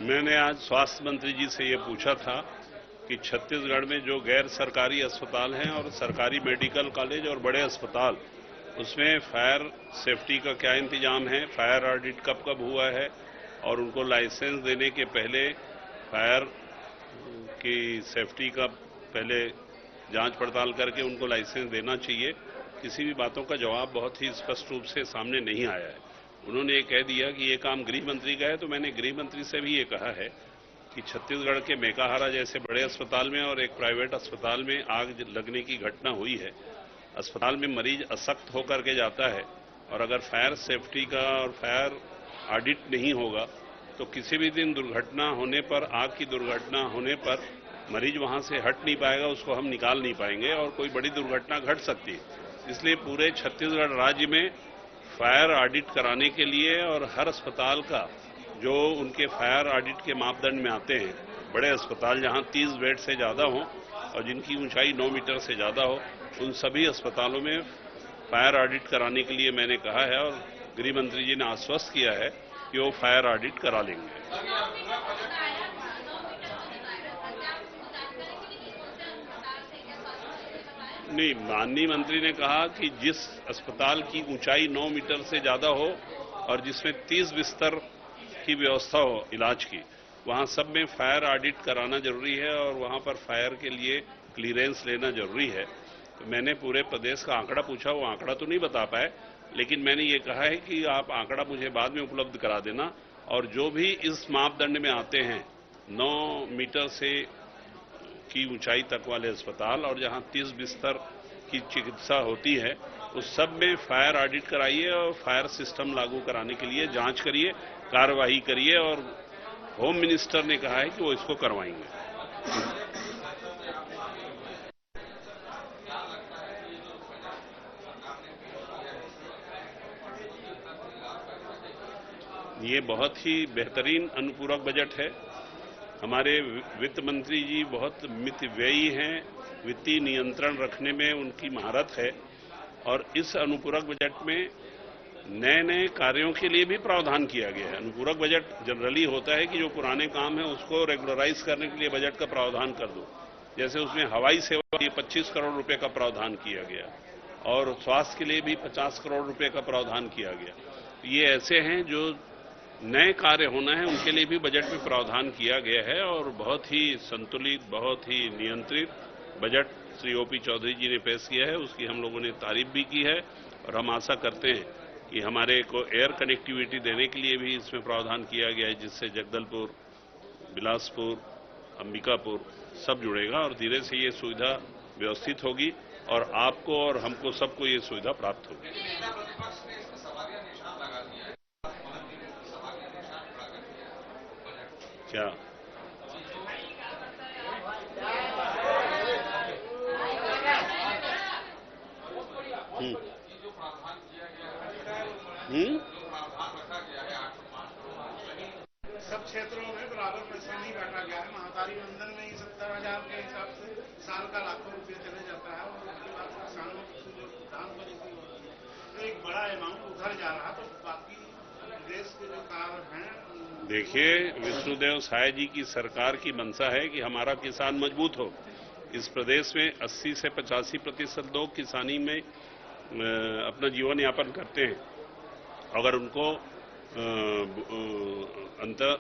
मैंने आज स्वास्थ्य मंत्री जी से ये पूछा था कि छत्तीसगढ़ में जो गैर सरकारी अस्पताल हैं और सरकारी मेडिकल कॉलेज और बड़े अस्पताल, उसमें फायर सेफ्टी का क्या इंतजाम है, फायर ऑडिट कब कब हुआ है और उनको लाइसेंस देने के पहले फायर की सेफ्टी का पहले जांच पड़ताल करके उनको लाइसेंस देना चाहिए। किसी भी बातों का जवाब बहुत ही स्पष्ट रूप से सामने नहीं आया है। उन्होंने ये कह दिया कि ये काम गृह मंत्री का है, तो मैंने गृह मंत्री से भी ये कहा है कि छत्तीसगढ़ के मेकाहारा जैसे बड़े अस्पताल में और एक प्राइवेट अस्पताल में आग लगने की घटना हुई है। अस्पताल में मरीज असक्त होकर के जाता है और अगर फायर सेफ्टी का और फायर ऑडिट नहीं होगा तो किसी भी दिन दुर्घटना होने पर, आग की दुर्घटना होने पर मरीज वहां से हट नहीं पाएगा, उसको हम निकाल नहीं पाएंगे और कोई बड़ी दुर्घटना घट सकती है। इसलिए पूरे छत्तीसगढ़ राज्य में फायर ऑडिट कराने के लिए और हर अस्पताल का जो उनके फायर ऑडिट के मापदंड में आते हैं, बड़े अस्पताल जहां 30 बेड से ज्यादा हो और जिनकी ऊंचाई 9 मीटर से ज्यादा हो, उन सभी अस्पतालों में फायर ऑडिट कराने के लिए मैंने कहा है और गृह मंत्री जी ने आश्वस्त किया है कि वो फायर ऑडिट करा लेंगे। नहीं, माननीय मंत्री ने कहा कि जिस अस्पताल की ऊंचाई 9 मीटर से ज्यादा हो और जिसमें 30 बिस्तर की व्यवस्था हो इलाज की, वहां सब में फायर ऑडिट कराना जरूरी है और वहां पर फायर के लिए क्लीयरेंस लेना जरूरी है। तो मैंने पूरे प्रदेश का आंकड़ा पूछा, वो आंकड़ा तो नहीं बता पाए, लेकिन मैंने ये कहा है कि आप आंकड़ा मुझे बाद में उपलब्ध करा देना और जो भी इस मापदंड में आते हैं 9 मीटर से की ऊंचाई तक वाले अस्पताल और जहां 30 बिस्तर की चिकित्सा होती है, उस सब में फायर ऑडिट कराइए और फायर सिस्टम लागू कराने के लिए जांच करिए, कार्यवाही करिए और होम मिनिस्टर ने कहा है कि वो इसको करवाएंगे। ये बहुत ही बेहतरीन अनुपूरक बजट है। हमारे वित्त मंत्री जी बहुत मितव्ययी हैं, वित्तीय नियंत्रण रखने में उनकी महारत है और इस अनुपूरक बजट में नए नए कार्यों के लिए भी प्रावधान किया गया है। अनुपूरक बजट जनरली होता है कि जो पुराने काम है उसको रेगुलराइज करने के लिए बजट का प्रावधान कर दो। जैसे उसमें हवाई सेवा के लिए 25 करोड़ रुपए का प्रावधान किया गया और स्वास्थ्य के लिए भी 50 करोड़ रुपए का प्रावधान किया गया। ये ऐसे हैं जो नए कार्य होना है, उनके लिए भी बजट में प्रावधान किया गया है और बहुत ही संतुलित, बहुत ही नियंत्रित बजट श्री ओपी चौधरी जी ने पेश किया है। उसकी हम लोगों ने तारीफ भी की है और हम आशा करते हैं कि हमारे को एयर कनेक्टिविटी देने के लिए भी इसमें प्रावधान किया गया है, जिससे जगदलपुर, बिलासपुर, अंबिकापुर सब जुड़ेगा और धीरे से ये सुविधा व्यवस्थित होगी और आपको और हमको सबको ये सुविधा प्राप्त होगी। क्या सब क्षेत्रों में बराबर पैसा नहीं बांटा गया है। महातारी मंदिर में ही 70,000 के हिसाब से साल का लाखों रुपये चले जाता है और उसके बाद किसानों की जो धान खरीदी होती है तो एक बड़ा अमाउंट उधर जा रहा, तो बाकी देश के जो कार्य हैं। देखिए, विष्णुदेव साय जी की सरकार की मंशा है कि हमारा किसान मजबूत हो। इस प्रदेश में 80 से 85% लोग किसानी में अपना जीवन यापन करते हैं। अगर उनको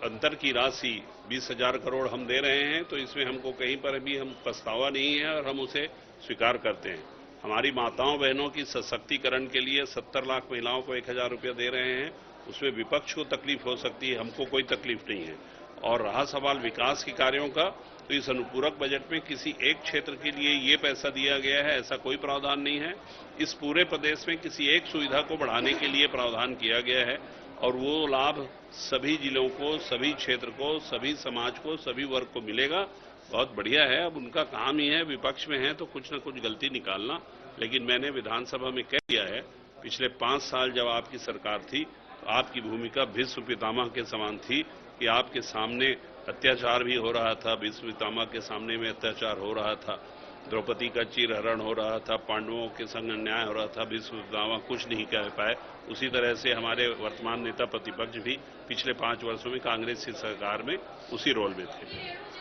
अंतर की राशि 20,000 करोड़ हम दे रहे हैं तो इसमें हमको कहीं पर भी हम पछतावा नहीं है और हम उसे स्वीकार करते हैं। हमारी माताओं बहनों की सशक्तिकरण के लिए 70 लाख महिलाओं को 1,000 रुपया दे रहे हैं। उसमें विपक्ष को तकलीफ हो सकती है, हमको कोई तकलीफ नहीं है। और रहा सवाल विकास के कार्यों का, तो इस अनुपूरक बजट में किसी एक क्षेत्र के लिए ये पैसा दिया गया है, ऐसा कोई प्रावधान नहीं है। इस पूरे प्रदेश में किसी एक सुविधा को बढ़ाने के लिए प्रावधान किया गया है और वो लाभ सभी जिलों को, सभी क्षेत्र को, सभी समाज को, सभी वर्ग को मिलेगा। बहुत बढ़िया है। अब उनका काम ही है, विपक्ष में है तो कुछ न कुछ गलती निकालना। लेकिन मैंने विधानसभा में कह दिया है, पिछले 5 साल जब आपकी सरकार थी तो आपकी भूमिका भीष्म पितामह के समान थी कि आपके सामने अत्याचार भी हो रहा था, भीष्म पितामह के सामने में अत्याचार हो रहा था द्रौपदी का चीरहरण हो रहा था, पांडवों के संग अन्याय हो रहा था, भीष्म पितामह कुछ नहीं कह पाए। उसी तरह से हमारे वर्तमान नेता प्रतिपक्ष भी पिछले 5 वर्षों में कांग्रेस की सरकार में उसी रोल में थे।